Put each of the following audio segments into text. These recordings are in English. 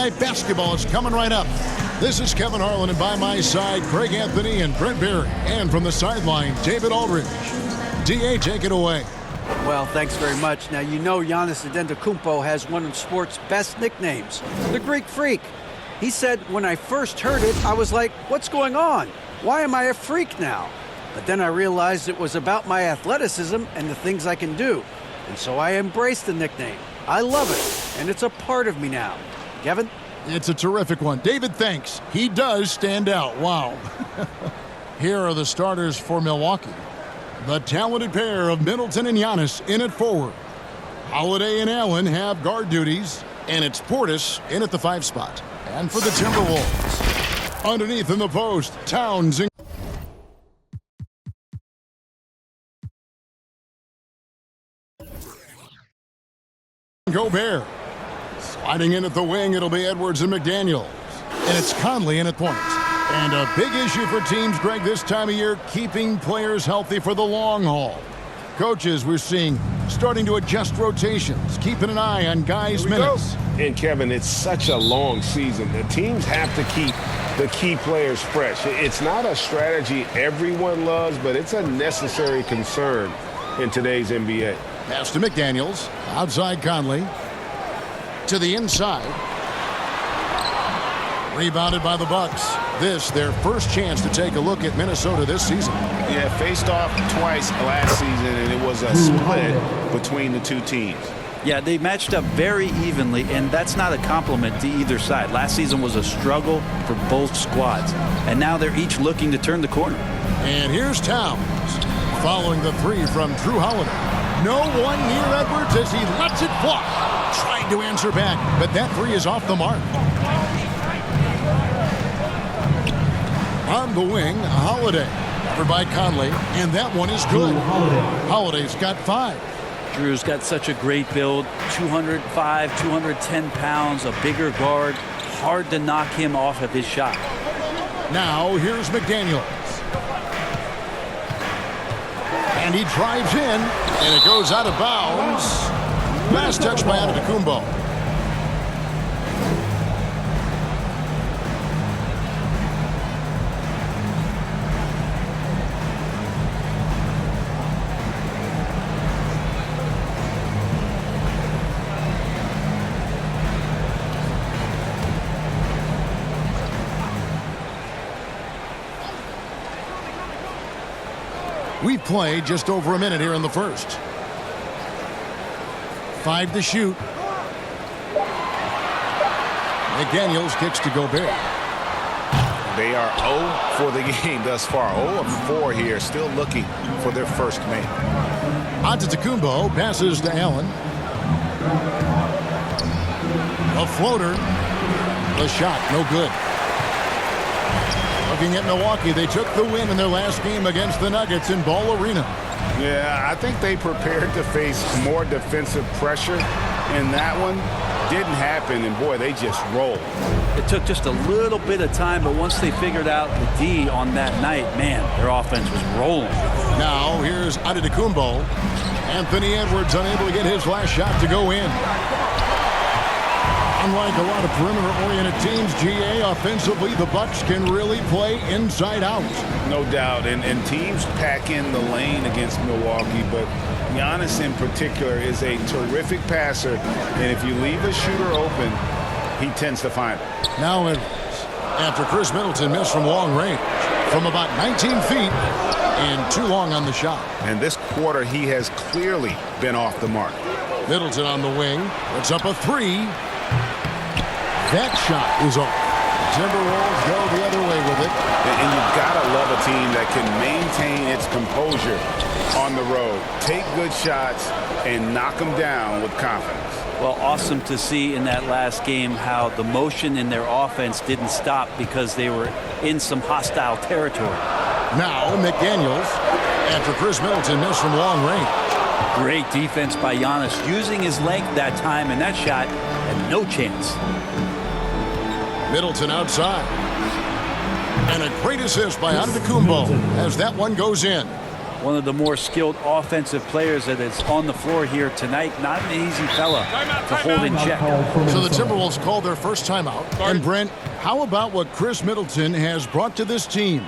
Night Basketball is coming right up. This is Kevin Harlan, and by my side, Craig Anthony and Brent Barry. And from the sideline, David Aldridge. D.A., take it away. Well, thanks very much. Now, you know Giannis Antetokounmpo has one of sports' best nicknames, the Greek Freak. He said, when I first heard it, I was like, what's going on? Why am I a freak now? But then I realized it was about my athleticism and the things I can do. And so I embraced the nickname. I love it, and it's a part of me now. Kevin? It's a terrific one. David, thanks. He does stand out. Wow. Here are the starters for Milwaukee. The talented pair of Middleton and Giannis in at forward. Holiday and Allen have guard duties, and it's Portis in at the 5 spot. And for the Timberwolves, underneath in the post, Towns and Gobert. Sliding in at the wing, it'll be Edwards and McDaniels. And it's Conley in at point. And a big issue for teams, Greg, this time of year, keeping players healthy for the long haul. Coaches, we're seeing, starting to adjust rotations, keeping an eye on guys' minutes. And, Kevin, it's such a long season. The teams have to keep the key players fresh. It's not a strategy everyone loves, but it's a necessary concern in today's NBA. Pass to McDaniels. Outside Conley. To the inside. Rebounded by the Bucks. This, their first chance to take a look at Minnesota this season. Yeah, faced off twice last season, and it was a split between the two teams. Yeah, they matched up very evenly, and that's not a compliment to either side. Last season was a struggle for both squads, and now they're each looking to turn the corner. And here's Towns, following the 3 from Drew Holiday. No one near Edwards as he lets it fly. Trying to answer back, but that 3 is off the mark. On the wing, Holiday. Covered by Conley, and that one is good. Holiday's got 5. Drew's got such a great build, 205, 210 pounds, a bigger guard. Hard to knock him off of his shot. Now here's McDaniels. And he drives in, and it goes out of bounds. Last touch by Antetokounmpo. We've played just over a minute here in the first. 5 to shoot. McDaniels kicks to Gobert. They are 0 for the game thus far. 0 of 4 here, still looking for their first make. Antetokounmpo passes to Allen. A floater. The shot, no good. Looking at Milwaukee, they took the win in their last game against the Nuggets in Ball Arena. Yeah, I think they prepared to face more defensive pressure, and that one didn't happen, and boy, they just rolled. It took just a little bit of time, but once they figured out the D on that night, man, their offense was rolling. Now, here's Antetokounmpo. Anthony Edwards unable to get his last shot to go in. Unlike a lot of perimeter-oriented teams, GA, offensively, the Bucks can really play inside out. No doubt, and teams pack in the lane against Milwaukee, but Giannis in particular is a terrific passer, and if you leave a shooter open, he tends to find it. Now Edwards, after Chris Middleton missed from long range, from about 19 feet, and too long on the shot. And this quarter, he has clearly been off the mark. Middleton on the wing, puts up a 3. That shot is off. Timberwolves go the other way with it. And you've got to love a team that can maintain its composure on the road. Take good shots and knock them down with confidence. Well, awesome to see in that last game how the motion in their offense didn't stop because they were in some hostile territory. Now McDaniels, after Chris Middleton missed from long range. Great defense by Giannis, using his length that time, and that shot had no chance. Middleton outside. And a great assist by Antetokounmpo as that one goes in. one of the more skilled offensive players that is on the floor here tonight. Not an easy fella to hold in check. So the Timberwolves called their first timeout. And Brent, how about what Chris Middleton has brought to this team?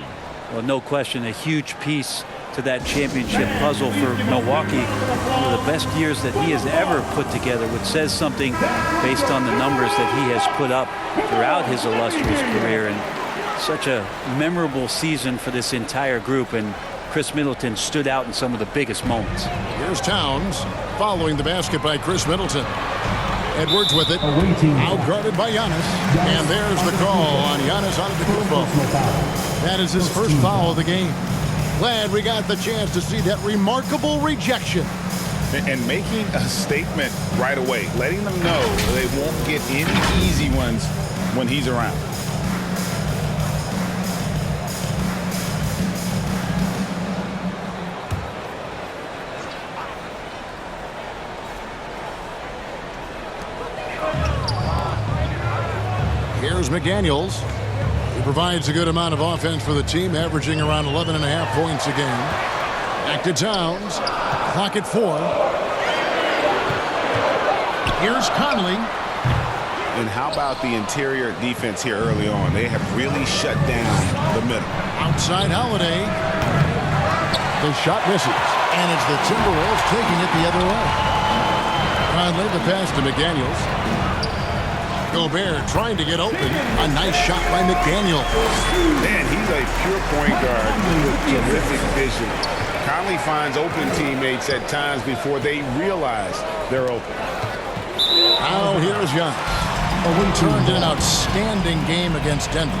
Well, no question, a huge piece to that championship puzzle for Milwaukee. One of the best years that he has ever put together, which says something based on the numbers that he has put up throughout his illustrious career. And such a memorable season for this entire group, and Chris Middleton stood out in some of the biggest moments. Here's Towns following the basket by Chris Middleton. Edwards with it, out guarded by Giannis, and there's the call on Giannis Antetokounmpo. That is his first foul of the game. Glad we got the chance to see that remarkable rejection. And making a statement right away, letting them know they won't get any easy ones when he's around. Here's McDaniels. He provides a good amount of offense for the team, averaging around 11.5 points a game. Back to Towns. Clock at 4. Here's Conley. And how about the interior defense here early on? They have really shut down the middle. Outside Holiday. The shot misses. And it's the Timberwolves taking it the other way. Conley, the pass to McDaniels. Gobert trying to get open. A nice shot by McDaniel. Man, he's a pure point guard with terrific vision. Conley finds open teammates at times before they realize they're open. Now here's Giannis. We turned in an outstanding game against Denver.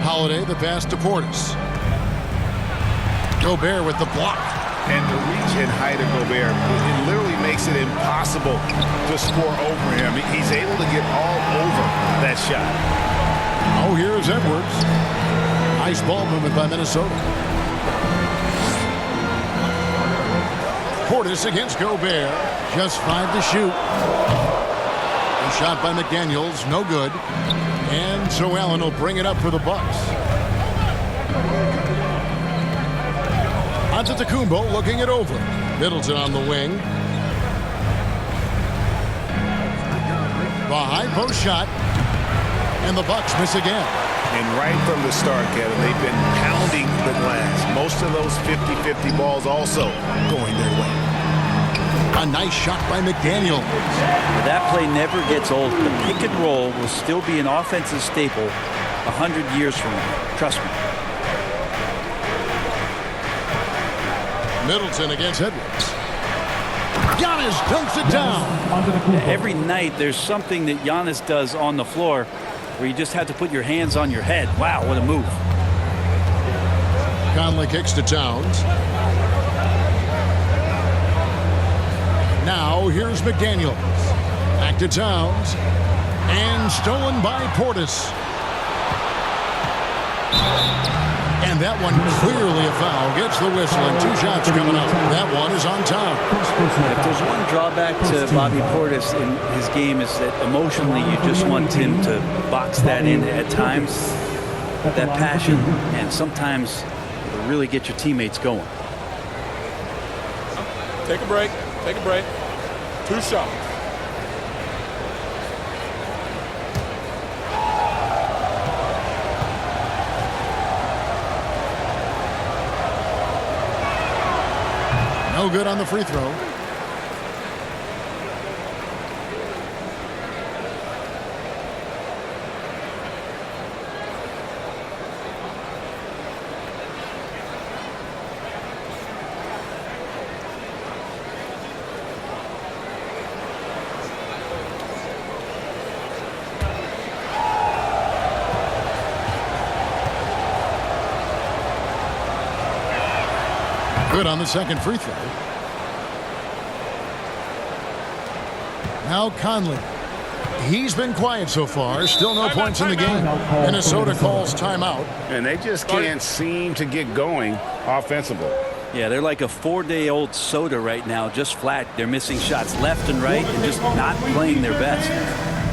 Holiday, the pass to Portis. Gobert with the block. And the reach and height of Gobert, it literally makes it impossible to score over him. He's able to get all over that shot. Oh, here's Edwards. Nice ball movement by Minnesota. Portis against Gobert. Just 5 to shoot. A shot by McDaniels, no good. And so Allen will bring it up for the Bucks. Antetokounmpo looking it over. Middleton on the wing. The high post shot. And the Bucks miss again. And right from the start, Kevin, they've been pounding the glass. Most of those 50-50 balls also going their way. A nice shot by McDaniel. That play never gets old. The pick and roll will still be an offensive staple 100 years from now. Trust me. Middleton against Edwards. Giannis dunks it down. Every night there's something that Giannis does on the floor where you just have to put your hands on your head. Wow, what a move. Conley kicks to Towns. Now here's McDaniels. Back to Towns. And stolen by Portis. And that one clearly a foul. Gets the whistle and 2 shots coming up. That one is on time. If there's one drawback to Bobby Portis in his game is that emotionally you just want him to box that in at times. That passion, and sometimes it'll really get your teammates going. Take a break. Take a break. 2 shots. No good on the free throw. Good on the second free throw. Now Conley. He's been quiet so far. Still no points in the game. Minnesota calls timeout. And they just can't seem to get going offensively. Yeah, they're like a 4-day-old soda right now, just flat. They're missing shots left and right and just not playing their best.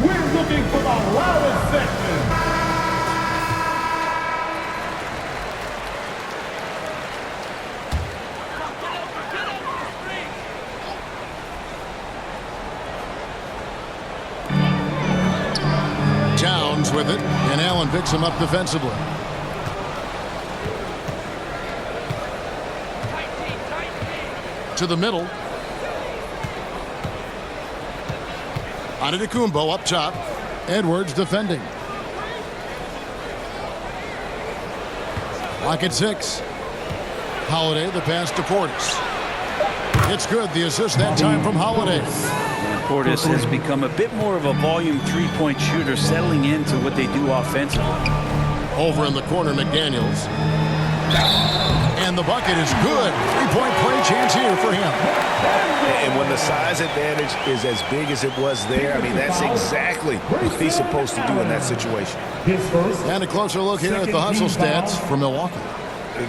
We're looking for the loudest section. Towns with it, and Allen picks him up defensively. To the middle. Antetokounmpo up top. Edwards defending. Lock at 6. Holiday, the pass to Portis. It's good. The assist that time from Holiday. Portis has become a bit more of a volume three-point shooter, settling into what they do offensively. Over in the corner, McDaniels. And the bucket is good. Three-point play chance here for him. And when the size advantage is as big as it was there, I mean, that's exactly what he's supposed to do in that situation. And a closer look here at the hustle stats for Milwaukee.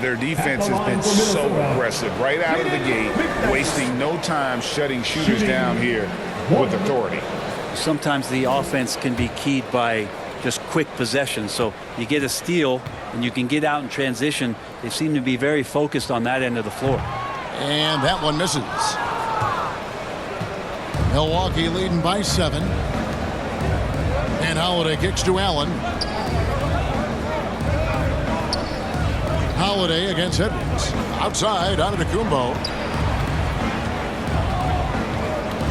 Their defense has been so aggressive right out of the gate, wasting no time shutting shooters down here with authority. Sometimes the offense can be keyed by just quick possession. So you get a steal and you can get out in transition. They seem to be very focused on that end of the floor. And that one misses. Milwaukee leading by 7. And Holiday kicks to Allen. Holiday against Edwards. Outside, Antetokounmpo.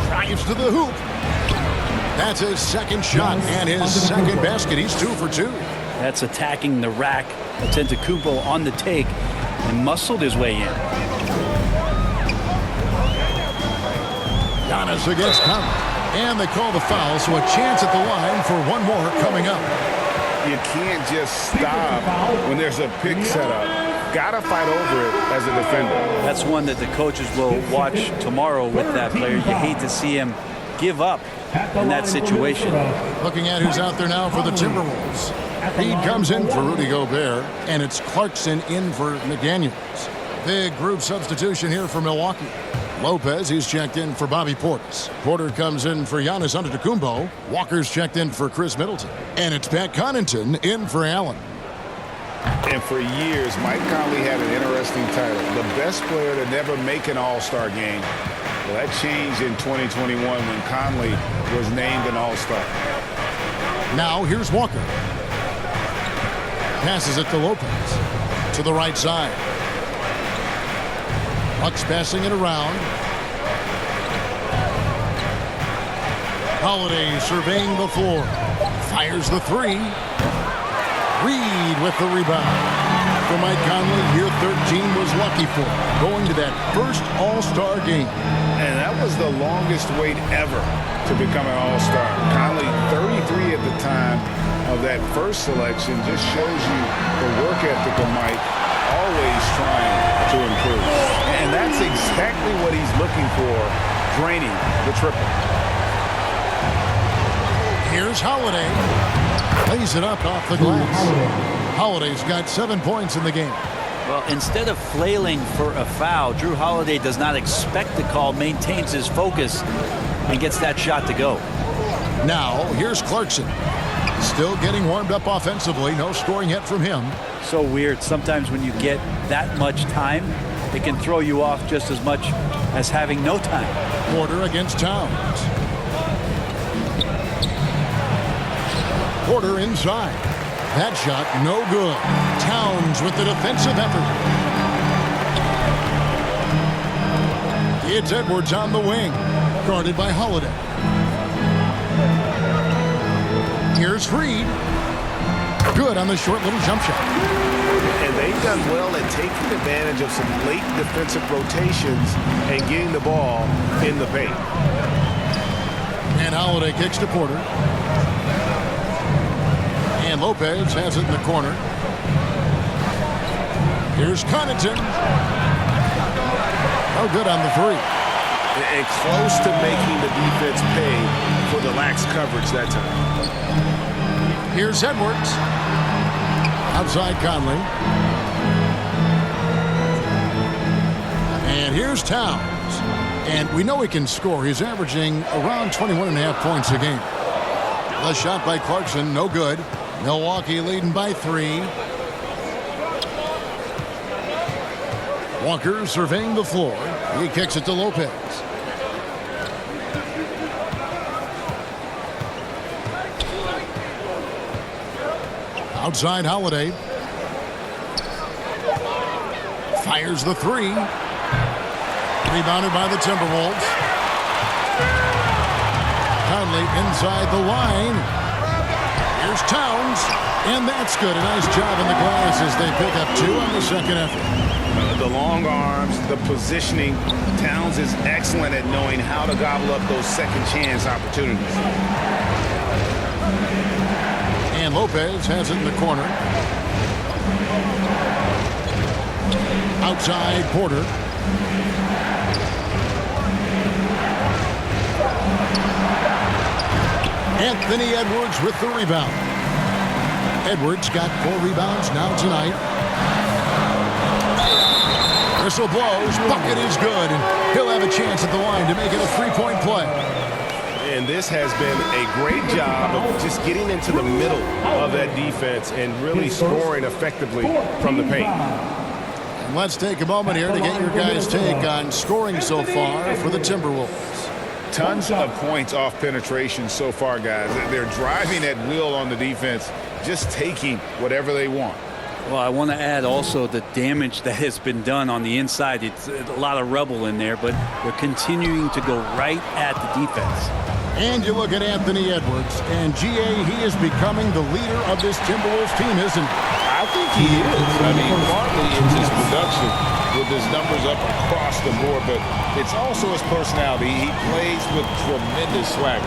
Drives to the hoop. That's his second shot and his second basket. He's 2 for 2. That's attacking the rack. Antetokounmpo on the take and muscled his way in. Giannis against Conley. And they call the foul, so a chance at the line for one more coming up. You can't just stop when there's a pick set up. Gotta fight over it as a defender. That's one that the coaches will watch tomorrow with that player. You hate to see him give up in that situation. Looking at who's out there now for the Timberwolves. Reed comes in for Rudy Gobert, and it's Clarkson in for McDaniels. Big group substitution here for Milwaukee. Lopez, he's checked in for Bobby Portis. Porter comes in for Giannis Antetokounmpo. Walker's checked in for Chris Middleton. And it's Pat Connaughton in for Allen. And for years, Mike Conley had an interesting title. The best player to never make an All-Star game. Well, that changed in 2021 when Conley was named an All-Star. Now here's Walker. Passes it to Lopez. To the right side. Bucks passing it around. Holiday surveying the floor. Fires the 3. Reed with the rebound. For Mike Conley, year 13 was lucky for him, going to that first All-Star game. And that was the longest wait ever to become an All-Star. Conley, 33 at the time of that first selection, just shows you the work ethic of Mike, always trying to improve. And that's exactly what he's looking for, draining the triple. Here's Holiday. Lays it up off the glass. Holiday's got 7 points in the game. Well, instead of flailing for a foul, Drew Holiday does not expect the call, maintains his focus, and gets that shot to go. Now, here's Clarkson. Still getting warmed up offensively. No scoring yet from him. So weird. Sometimes when you get that much time, it can throw you off just as much as having no time. Porter against Towns. Porter inside. That shot no good. Towns with the defensive effort. It's Edwards on the wing. Guarded by Holiday. Here's Reed. Good on the short little jump shot. And they've done well at taking advantage of some late defensive rotations and getting the ball in the paint. And Holiday kicks to Porter. And Lopez has it in the corner. Here's Connaughton. Oh, good on the 3. And close to making the defense pay for the lax coverage that time. Here's Edwards. Outside Conley. And here's Towns. And we know he can score. He's averaging around 21.5 points a game. The shot by Clarkson, no good. Milwaukee leading by 3. Walker surveying the floor. He kicks it to Lopez. Outside Holiday. Fires the 3. Rebounded by the Timberwolves. Conley inside the line. Here's Towns. And that's good. A nice job on the glass as they pick up 2 on the second effort. The long arms, the positioning. Towns is excellent at knowing how to gobble up those second chance opportunities. And Lopez has it in the corner. Outside Porter. Anthony Edwards with the rebound. Edwards got 4 rebounds now tonight. Whistle blows. Bucket is good. And he'll have a chance at the line to make it a 3-point play. And this has been a great job of just getting into the middle of that defense and really scoring effectively from the paint. And let's take a moment here to get your guys' take on scoring so far for the Timberwolves. Tons of points off penetration so far, guys. They're driving at will on the defense, just taking whatever they want. Well, I want to add also the damage that has been done on the inside. It's a lot of rubble in there, but they're continuing to go right at the defense. And you look at Anthony Edwards, and GA, he is becoming the leader of this Timberwolves team, isn't he? I think he is. I mean, partly it's his production with his numbers up across the board, but it's also his personality. He plays with tremendous swagger.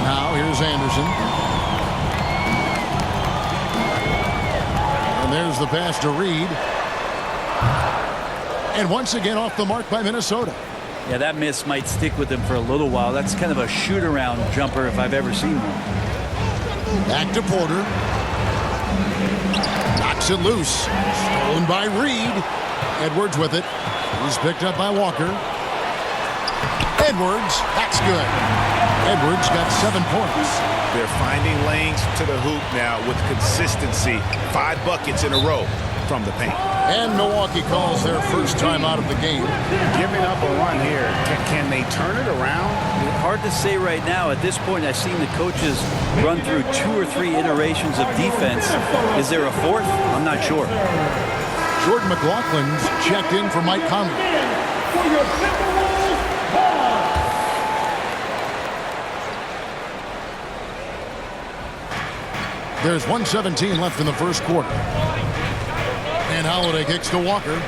Now here's Anderson. And there's the pass to Reed. And once again off the mark by Minnesota. Yeah, that miss might stick with him for a little while. That's kind of a shoot-around jumper if I've ever seen one. Back to Porter. Knocks it loose. Stolen by Reed. Edwards with it. He's picked up by Walker. Edwards. That's good. Edwards got 7 points. They're finding lanes to the hoop now with consistency. 5 buckets in a row from the paint. And Milwaukee calls their first time out of the game. Giving up a run here. Can they turn it around? Hard to say right now. At this point, I've seen the coaches run through 2 or 3 iterations of defense. Is there a 4th? I'm not sure. Jordan McLaughlin's checked in for Mike Conley. For your Timberwolves, ball. There's 1:17 left in the first quarter. And Holiday kicks to Walker.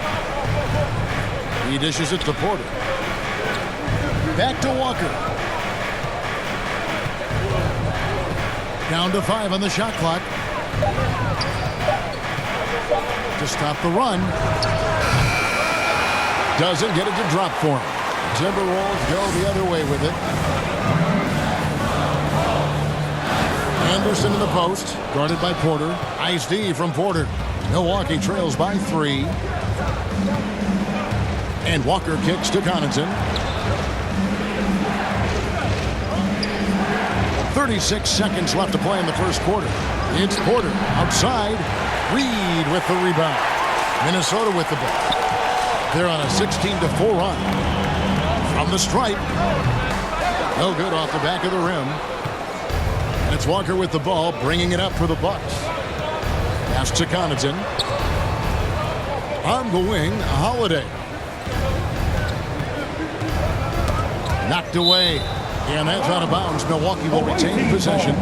He dishes it to Porter. Back to Walker. Down to 5 on the shot clock. To stop the run. Doesn't get it to drop for him. Timberwolves go the other way with it. Anderson in the post, guarded by Porter. Ice D from Porter. Milwaukee trails by 3. And Walker kicks to Connaughton. 36 seconds left to play in the first quarter. It's Porter outside. Reed with the rebound. Minnesota with the ball. They're on a 16-4 run. From the stripe. No good off the back of the rim. And it's Walker with the ball, bringing it up for the Bucks. Pass to Connaughton. On the wing, Holiday. Knocked away. And that's out of bounds. Milwaukee will retain possession.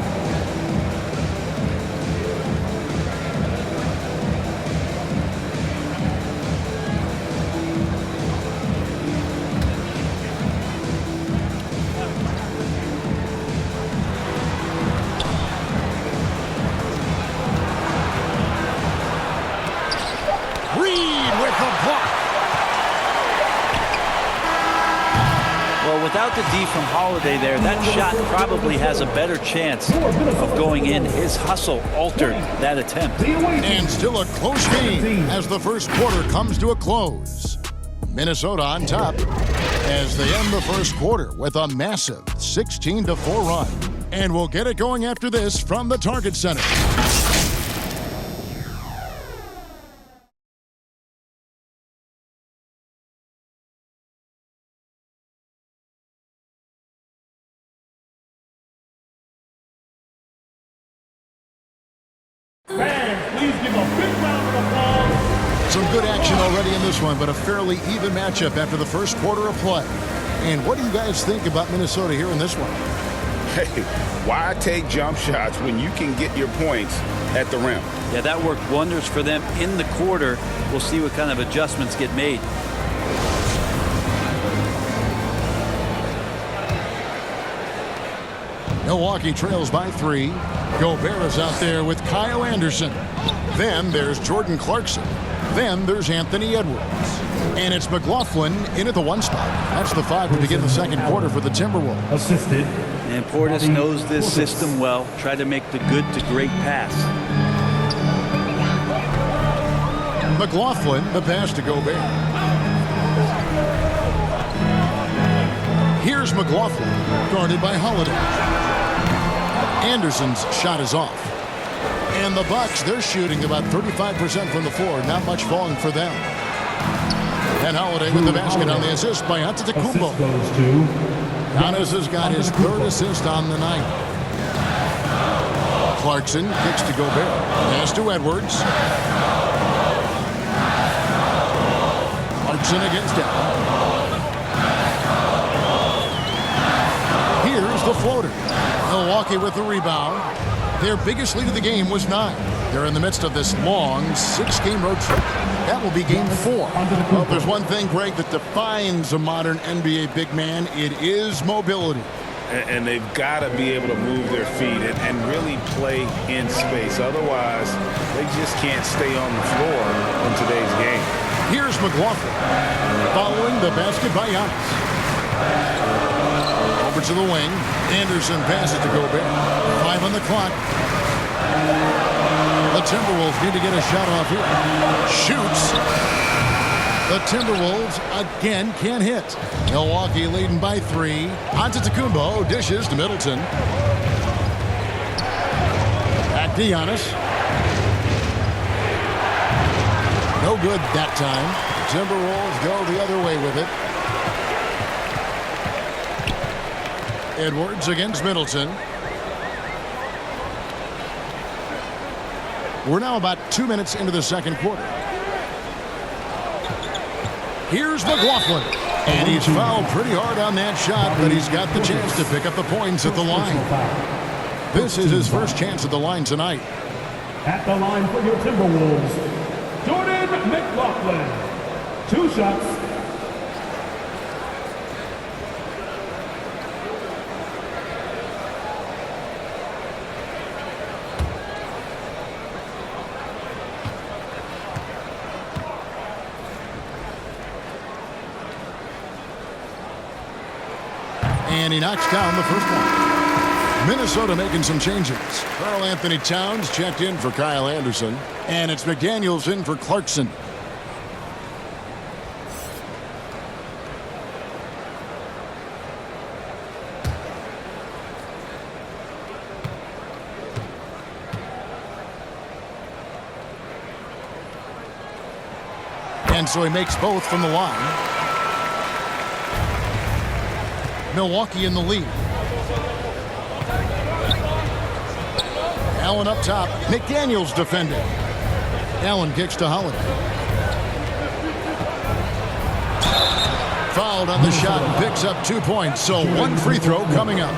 Without the D from Holiday there, that shot probably has a better chance of going in. His hustle altered that attempt. And still a close game as the first quarter comes to a close. Minnesota on top as they end the first quarter with a massive 16-4 run. And we'll get it going after this from the Target Center. Fans, please give a big round of applause. Some good action already in this one, but a fairly even matchup after the first quarter of play. And what do you guys think about Minnesota here in this one? Hey, why take jump shots when you can get your points at the rim? Yeah, that worked wonders for them in the quarter. We'll see what kind of adjustments get made. Milwaukee trails by 3. Gobert is out there with Kyle Anderson. Then there's Jordan Clarkson. Then there's Anthony Edwards. And it's McLaughlin in at the 1 spot. That's the 5 to begin the second quarter for the Timberwolves. Assisted. And Portis knows this system well. Tried to make the good to great pass. McLaughlin, the pass to Gobert. Here's McLaughlin, guarded by Holiday. Anderson's shot is off. And the Bucks, they're shooting about 35% from the floor. Not much falling for them. And Holiday with the basket on the assist by Antetokounmpo. Giannis has got his 3rd assist on the night. Clarkson kicks to Gobert. Pass to Edwards. Clarkson against Allen. Here's the floater. Milwaukee with the rebound. Their biggest lead of the game was 9. They're in the midst of this long 6-game road trip. That will be game 4. Well, there's one thing, Greg, that defines a modern NBA big man. It is mobility. And they've got to be able to move their feet and really play in space. Otherwise, they just can't stay on the floor in today's game. Here's McLaughlin following the basket by Giannis. Over to the wing. Anderson passes to Gobert. 5 on the clock. The Timberwolves need to get a shot off here. Shoots. The Timberwolves again can't hit. Milwaukee leading by 3. Antetokounmpo dishes to Middleton. Back to Giannis. No good that time. The Timberwolves go the other way with it. Edwards against Middleton. We're now about 2 minutes into the second quarter. Here's McLaughlin. And he's fouled pretty hard on that shot, but he's got the chance to pick up the points at the line. This is his first chance at the line tonight. At the line for your Timberwolves, Jordan McLaughlin. 2 shots. And he knocks down the first one. Minnesota making some changes. Karl Anthony Towns checked in for Kyle Anderson. And it's McDaniels in for Clarkson. And so he makes both from the line. Milwaukee in the lead. Allen up top. McDaniels defending. Allen kicks to Holiday. Fouled on the shot and picks up 2 points. So 1 free throw coming up.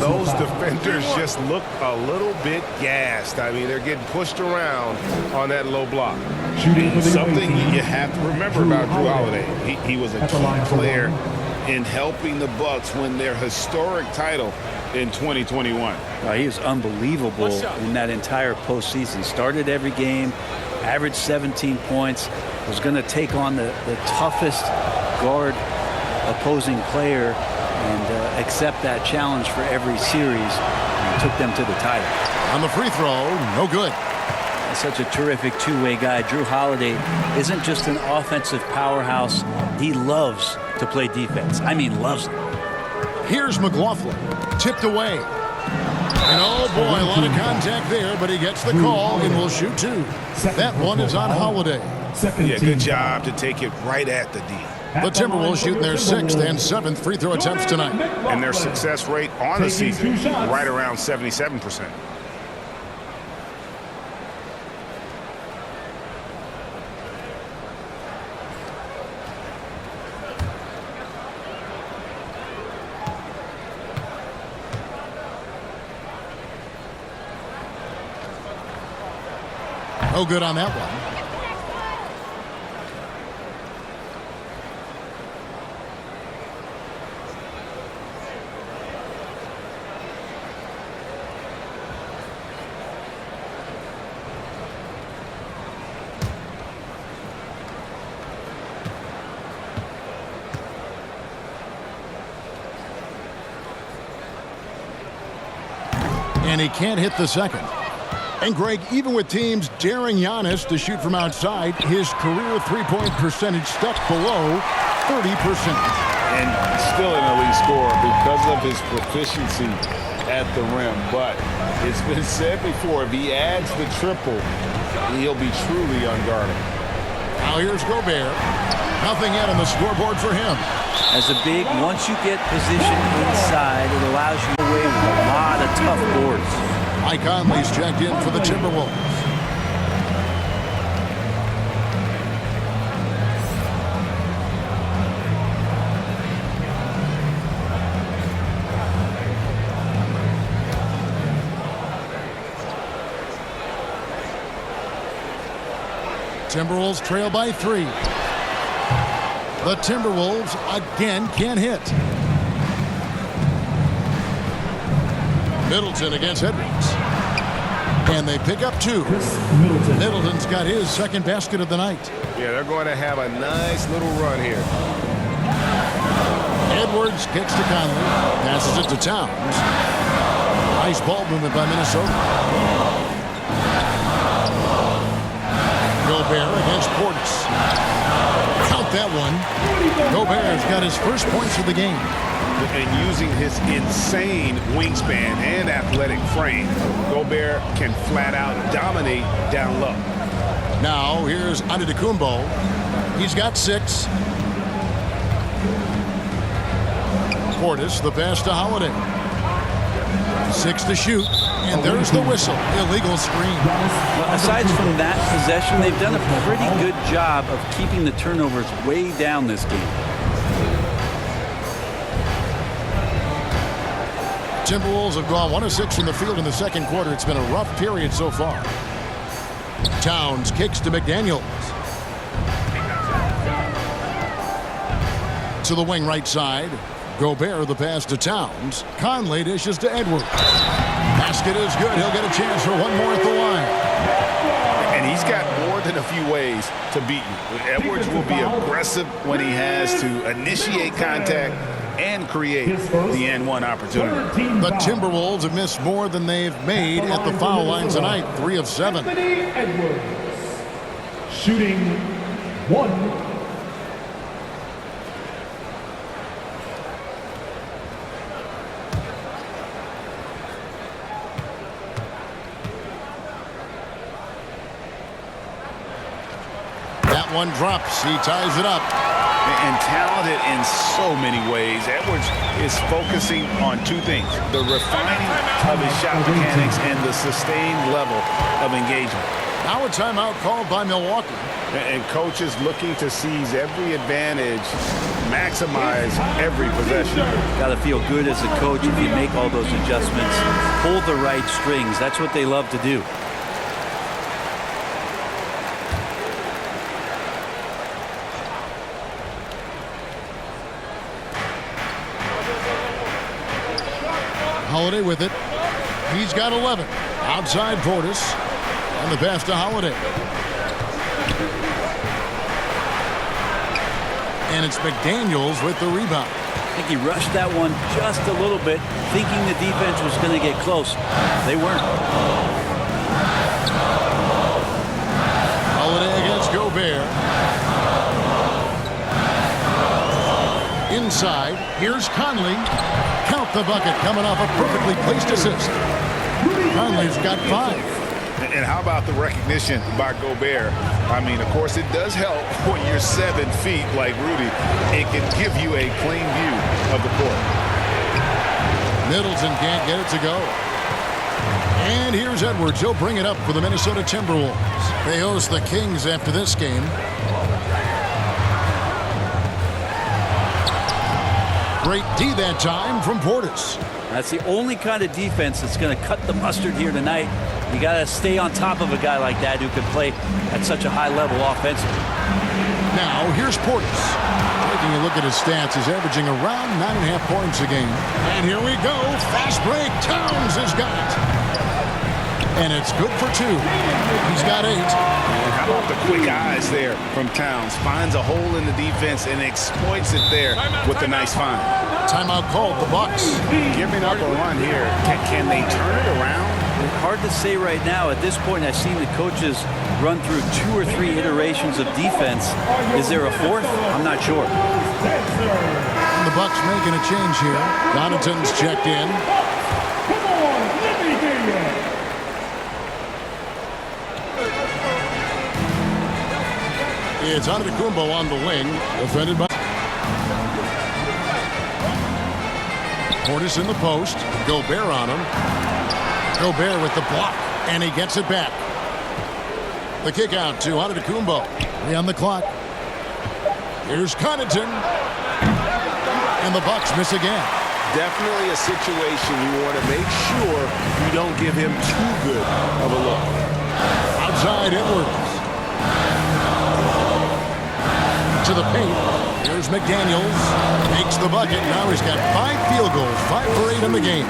Those defenders just look a little bit gassed. I mean, they're getting pushed around on that low block. Something you have to remember about Drew Holiday. He was a key player in helping the Bucks win their historic title in 2021. He was unbelievable in that entire postseason. Started every game, averaged 17 points, was going to take on the toughest guard opposing player and accept that challenge for every series, and took them to the title. On the free throw, no good. Such a terrific two-way guy. Drew Holiday isn't just an offensive powerhouse. He loves to play defense. I mean, loves it. Here's McLaughlin. Tipped away. And oh boy, a lot of contact there, but he gets the call and will shoot two. That one is on Holiday. Yeah, good job to take it right at the D. The Timberwolves shooting their 6th and 7th free throw attempts tonight. And their success rate on the season right around 77%. No good on that one. And he can't hit the second. And Greg, even with teams daring Giannis to shoot from outside, his career three-point percentage stuck below 30%. And still an elite scorer because of his proficiency at the rim. But it's been said before, if he adds the triple, he'll be truly unguardable. Now here's Gobert. Nothing yet on the scoreboard for him. As a big, once you get position inside, it allows you to away with a lot of tough boards. Mike Conley's checked in for the Timberwolves. Timberwolves trail by 3. The Timberwolves again can't hit. Middleton against Edwards. And they pick up 2. Middleton's got his second basket of the night. Yeah, they're going to have a nice little run here. Edwards kicks to Conley. Passes it to Towns. Nice ball movement by Minnesota. Gobert against Portis. Count that one. Gobert's got his first points of the game. And using his insane wingspan and athletic frame, Gobert can flat out dominate down low. Now here's Antetokounmpo. He's got 6. Portis, the pass to Holiday. 6 to shoot, and there's the whistle. Illegal screen. Well, aside from that possession, they've done a pretty good job of keeping the turnovers way down this game. Timberwolves have gone 1 of 6 from the field in the second quarter. It's been a rough period so far. Towns kicks to McDaniels. To the wing right side. Gobert the pass to Towns. Conley dishes to Edwards. Basket is good. He'll get a chance for one more at the line. And he's got more than a few ways to beat you. Edwards will be aggressive when he has to initiate contact and create the N1 opportunity. The Timberwolves have missed more than they've made at the foul line tonight. 3 of 7. Edwards. Shooting 1. That one drops. He ties it up. And talented in so many ways. Edwards is focusing on 2 things: the refining of his shot mechanics and the sustained level of engagement. Now a timeout called by Milwaukee. And coaches looking to seize every advantage, maximize every possession. Got to feel good as a coach if you make all those adjustments. Pull the right strings. That's what they love to do. Holiday with it. He's got 11. Outside Portis. And the pass to Holiday. And it's McDaniels with the rebound. I think he rushed that one just a little bit, thinking the defense was going to get close. They weren't. Gobert. Inside, here's Conley. Count the bucket coming off a perfectly placed assist. Conley's got 5. And how about the recognition by Gobert? I mean, of course, it does help when you're 7 feet like Rudy. It can give you a clean view of the court. Middleton can't get it to go. And here's Edwards. He'll bring it up for the Minnesota Timberwolves. They host the Kings after this game. Great D that time from Portis. That's the only kind of defense that's going to cut the mustard here tonight. You got to stay on top of a guy like that who can play at such a high level offensively. Now, here's Portis. Taking a look at his stats, he's averaging around 9.5 points a game. And here we go. Fast break. Towns has got it. And it's good for 2. He's got 8. And how about the quick eyes there from Towns? Finds a hole in the defense and exploits it there with a nice find. Timeout called, the Bucks. Giving up a run here. Can they turn it around? It's hard to say right now. At this point, I've seen the coaches run through 2 or 3 iterations of defense. Is there a 4th? I'm not sure. And the Bucks making a change here. Connaughton's checked in. Come on, let me hear you. It's Antetokounmpo on the wing, defended by Portis in the post. Gobert on him. Gobert with the block, and he gets it back. The kick out to Antetokounmpo. 3 on the clock. Here's Connaughton. And the Bucks miss again. Definitely a situation you want to make sure you don't give him too good of a look. Outside Edwards. To the paint. Here's McDaniels. Makes the bucket. Now he's got 5 field goals. 5 for 8 in the game.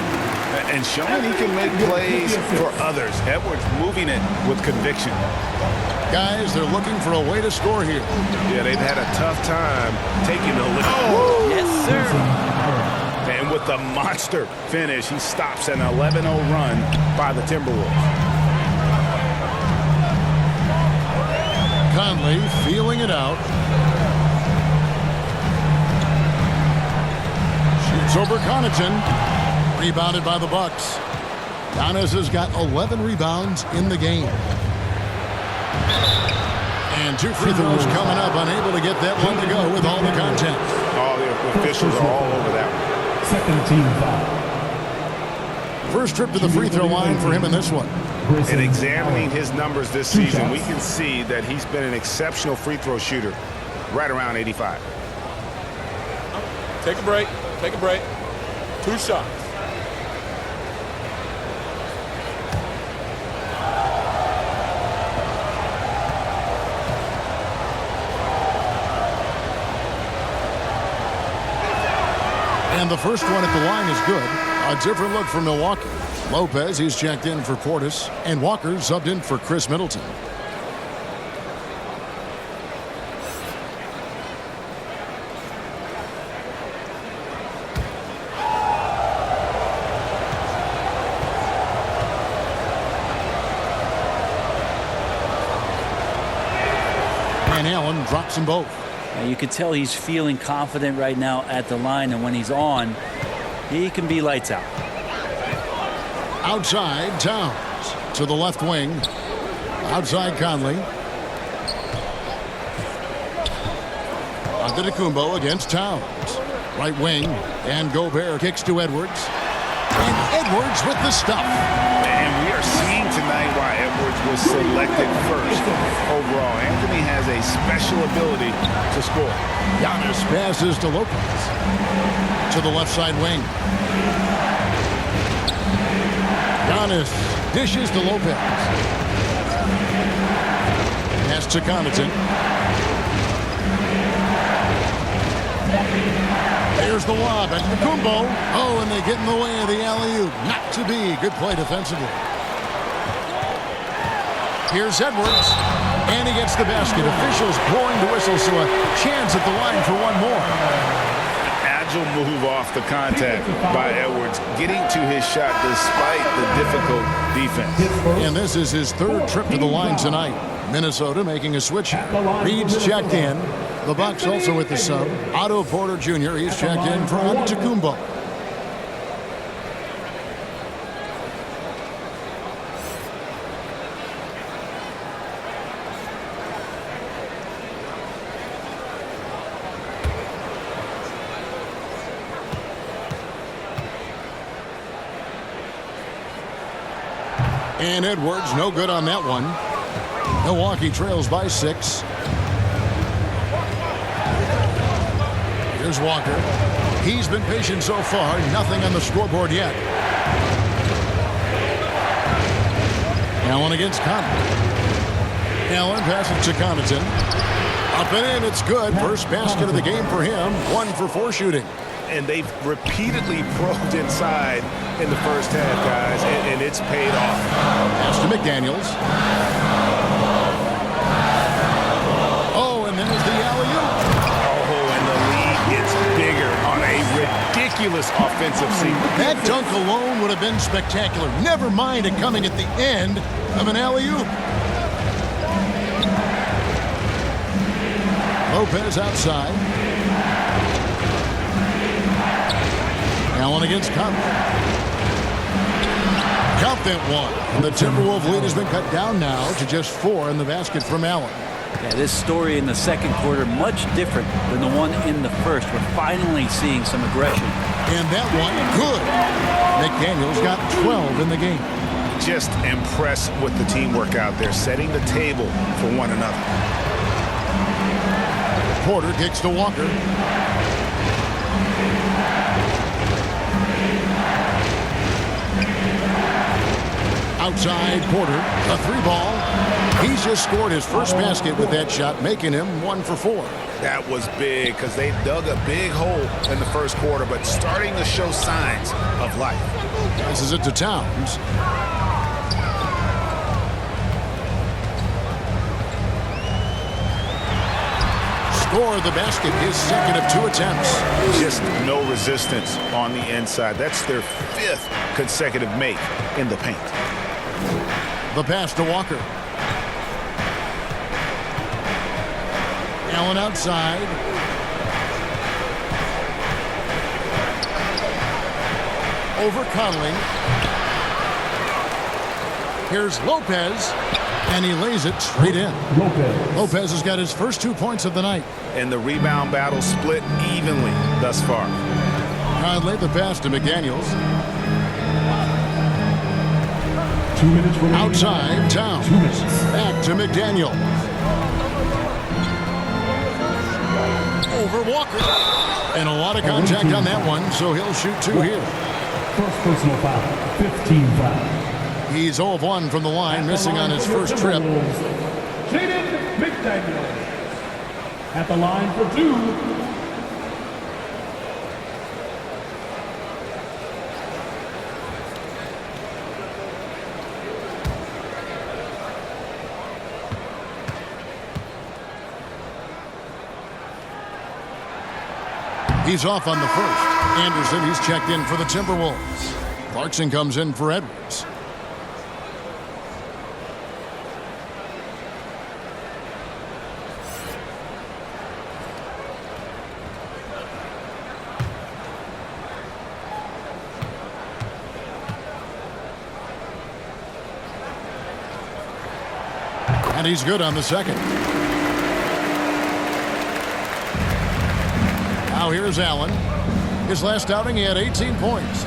And showing he can make plays for others. Edwards moving it with conviction. Guys, they're looking for a way to score here. Yeah, they've had a tough time taking the lead. Oh, yes, sir. And with the monster finish, he stops an 11-0 run by the Timberwolves. Conley feeling it out. Shoots over Connaughton. Rebounded by the Bucks. Giannis has got 11 rebounds in the game. And 2 free throws coming up. Unable to get that one to go with all the contact. Oh, the officials are all over that one. Second team foul. First trip to the free throw line for him in this one. And examining his numbers this season, we can see that he's been an exceptional free throw shooter, right around 85. Take a break. Take a break. 2 shots. And the first one at the line is good. A different look for Milwaukee. Lopez, he's checked in for Portis, and Walker subbed in for Chris Middleton. And Allen drops them both. And you can tell he's feeling confident right now at the line, and when he's on, he can be lights out. Outside, Towns to the left wing. Outside, Conley. Antetokounmpo against Towns. Right wing, and Gobert kicks to Edwards. And Edwards with the stuff. And we are seeing tonight why Edwards was selected first overall. Anthony has a special ability to score. Giannis passes to Lopez. To the left side wing. Giannis dishes to Lopez. Pass to Connaughton. There's the lob at Antetokounmpo. Oh, and they get in the way of the alley-oop. Not to be. Good play defensively. Here's Edwards. And he gets the basket. Officials blowing the whistle, so a chance at the line for one more. agile move off the contact by Edwards, getting to his shot despite the difficult defense. And this is his third trip to the line tonight. Minnesota making a switch here. Reed's checked in. The Bucks also with the sub. Otto Porter Jr. He's checked in for Antetokounmpo. And Edwards, no good on that one. Milwaukee trails by 6. Here's Walker. He's been patient so far. Nothing on the scoreboard yet. Allen against Connaughton. Allen passes to Connaughton. Up and in, it's good. First basket of the game for him. 1 for 4 shooting. And they've repeatedly probed inside in the first half, guys, and it's paid off. Pass to McDaniels. Oh, and there's the alley-oop. Oh, and the lead gets bigger on a ridiculous offensive sequence. That dunk alone would have been spectacular. Never mind it coming at the end of an alley-oop. Lopez outside. Allen against Conley. Count that one. The Timberwolves lead has been cut down now to just 4 in the basket from Allen. Yeah, this story in the second quarter much different than the one in the first. We're finally seeing some aggression. And that one, good. McDaniels got 12 in the game. Just impressed with the teamwork out there, setting the table for one another. Porter kicks to Walker. Outside Porter, a 3-ball. He's just scored his first basket with that shot, making him 1 for 4. That was big because they dug a big hole in the first quarter, but starting to show signs of life. Passes it to Towns. Score the basket, his second of 2 attempts. Just no resistance on the inside. That's their 5th consecutive make in the paint. The pass to Walker. Allen outside. Over Conley. Here's Lopez. And he lays it straight in. Lopez has got his first 2 points of the night. And the rebound battle split evenly thus far. Conley the pass to McDaniels. 2 minutes remaining. Outside, Towns. 2 minutes. Back to McDaniel. Over Walker. And a lot of contact on that one, so he'll shoot 2 here. First personal foul. 15 foul. He's 0 of 1 from the line, missing on his first trip. Jaden McDaniel. At the line for 2. He's off on the first. Anderson, he's checked in for the Timberwolves. Clarkson comes in for Edwards. And he's good on the second. Now here's Allen. His last outing, he had 18 points.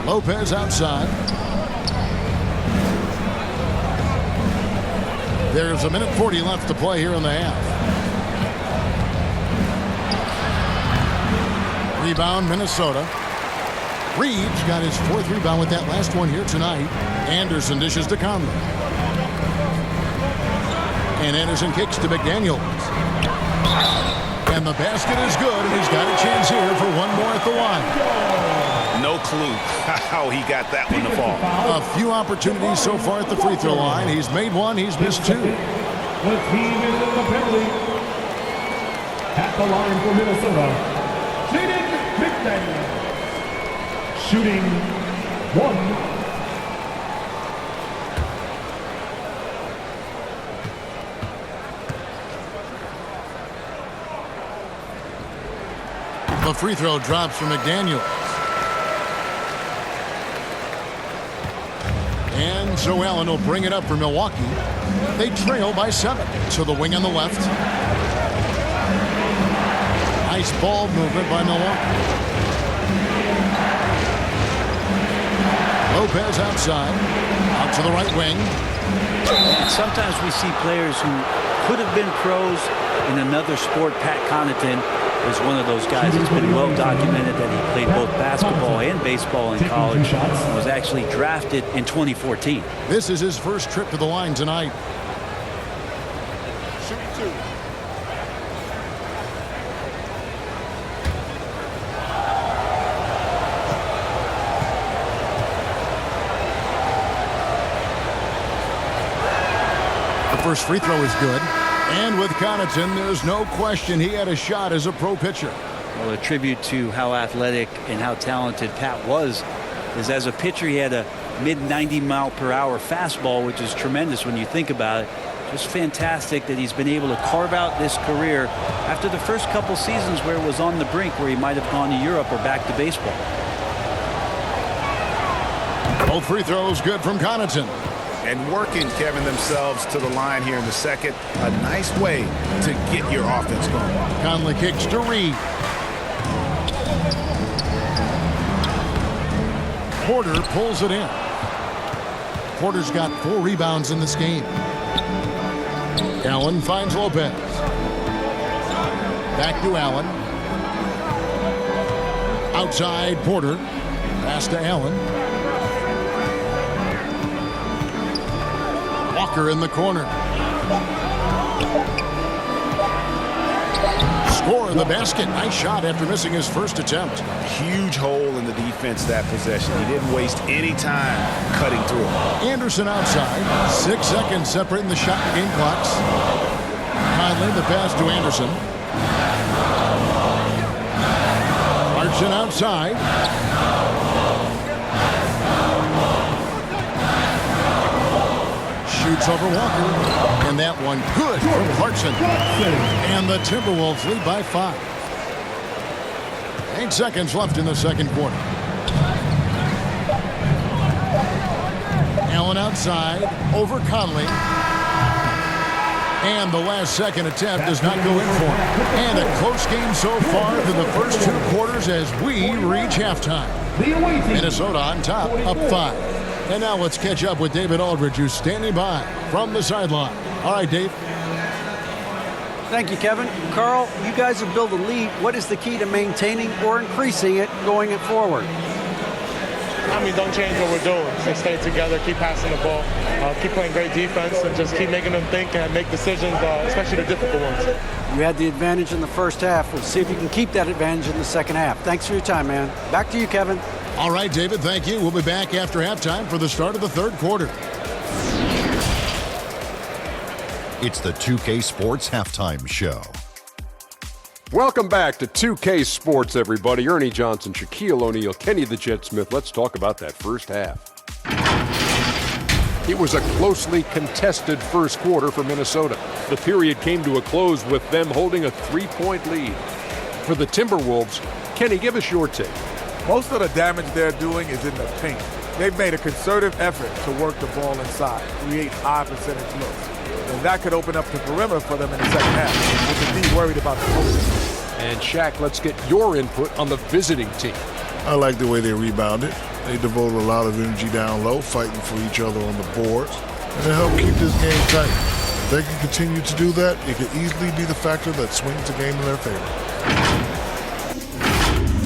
Lopez outside. There's 1:40 left to play here in the half. Rebound, Minnesota. Reeves got his 4th rebound with that last one here tonight. Anderson dishes to Conley. And Anderson kicks to McDaniels. And the basket is good, and he's got a chance here for one more at the line. No clue how he got that one to fall. A few opportunities so far at the free throw line. He's made 1, he's missed 2. The team is in the penalty. At the line for Minnesota, Jaden McDaniel. Shooting 1. The free throw drops from McDaniel. And so Allen will bring it up for Milwaukee. They trail by 7 to the wing on the left. Nice ball movement by Milwaukee. Lopez outside. Out to the right wing. And sometimes we see players who could have been pros in another sport. Pat Connaughton is one of those guys. It's been well documented that he played both basketball and baseball in college and was actually drafted in 2014. This is his first trip to the line tonight. Shooting 2. The first free throw is good. And with Connaughton, there's no question he had a shot as a pro pitcher. Well, a tribute to how athletic and how talented Pat was is as a pitcher, he had a mid-90-mile-per-hour fastball, which is tremendous when you think about it. Just fantastic that he's been able to carve out this career after the first couple seasons where it was on the brink, where he might have gone to Europe or back to baseball. Both free throws good from Connaughton. And working, Kevin, themselves to the line here in the second. A nice way to get your offense going. Conley kicks to Reed. Porter pulls it in. Porter's got 4 rebounds in this game. Allen finds Lopez. Back to Allen. Outside Porter. Pass to Allen. Walker in the corner. Score in the basket. Nice shot after missing his first attempt. Huge hole in the defense that possession. He didn't waste any time cutting through it. Anderson outside. 6 seconds separating the shot and game clocks. Conley the pass to Anderson. Clarkson outside. Shoots over Walker. And that one good from Clarkson. And the Timberwolves lead by 5. 8 seconds left in the second quarter. Allen outside over Conley. And the last second attempt does not go in for him. And a close game so far through the first 2 quarters as we reach halftime. Minnesota on top, up 5. And now let's catch up with David Aldridge, who's standing by from the sideline. All right, Dave. Thank you, Kevin. Carl, you guys have built a lead. What is the key to maintaining or increasing it going forward? I mean, don't change what we're doing. Just stay together, keep passing the ball, keep playing great defense, and just keep making them think and make decisions, especially the difficult ones. You had the advantage in the first half. We'll see if you can keep that advantage in the second half. Thanks for your time, man. Back to you, Kevin. All right, David, thank you. We'll be back after halftime for the start of the third quarter. It's the 2K Sports Halftime Show. Welcome back to 2K Sports, everybody. Ernie Johnson, Shaquille O'Neal, Kenny the Jet Smith. Let's talk about that first half. It was a closely contested first quarter for Minnesota. The period came to a close with them holding a 3-point lead. For the Timberwolves, Kenny, give us your take. Most of the damage they're doing is in the paint. They've made a concerted effort to work the ball inside, create high percentage looks. And that could open up the perimeter for them in the second half, which is be worried about the post. And Shaq, let's get your input on the visiting team. I like the way they rebounded. They devoted a lot of energy down low, fighting for each other on the boards. And it helped keep this game tight. If they can continue to do that, it could easily be the factor that swings the game in their favor.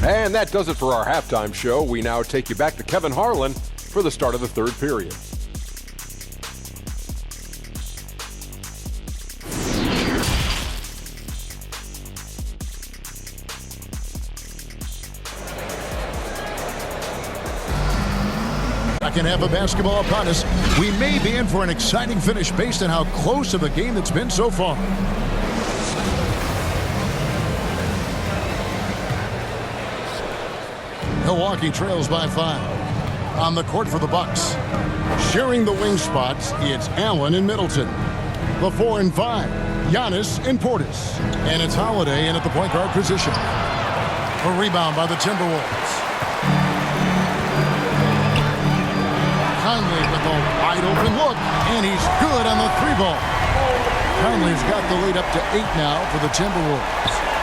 And that does it for our halftime show. We now take you back to Kevin Harlan for the start of the third period. Second half of basketball upon us. We may be in for an exciting finish based on how close of a game it's been so far. Milwaukee trails by 5. On the court for the Bucks. Sharing the wing spots, it's Allen and Middleton. The 4 and 5, Giannis and Portis. And it's Holiday in at the point guard position. A rebound by the Timberwolves. Conley with a wide open look, and he's good on the 3 ball. Conley's got the lead up to 8 now for the Timberwolves.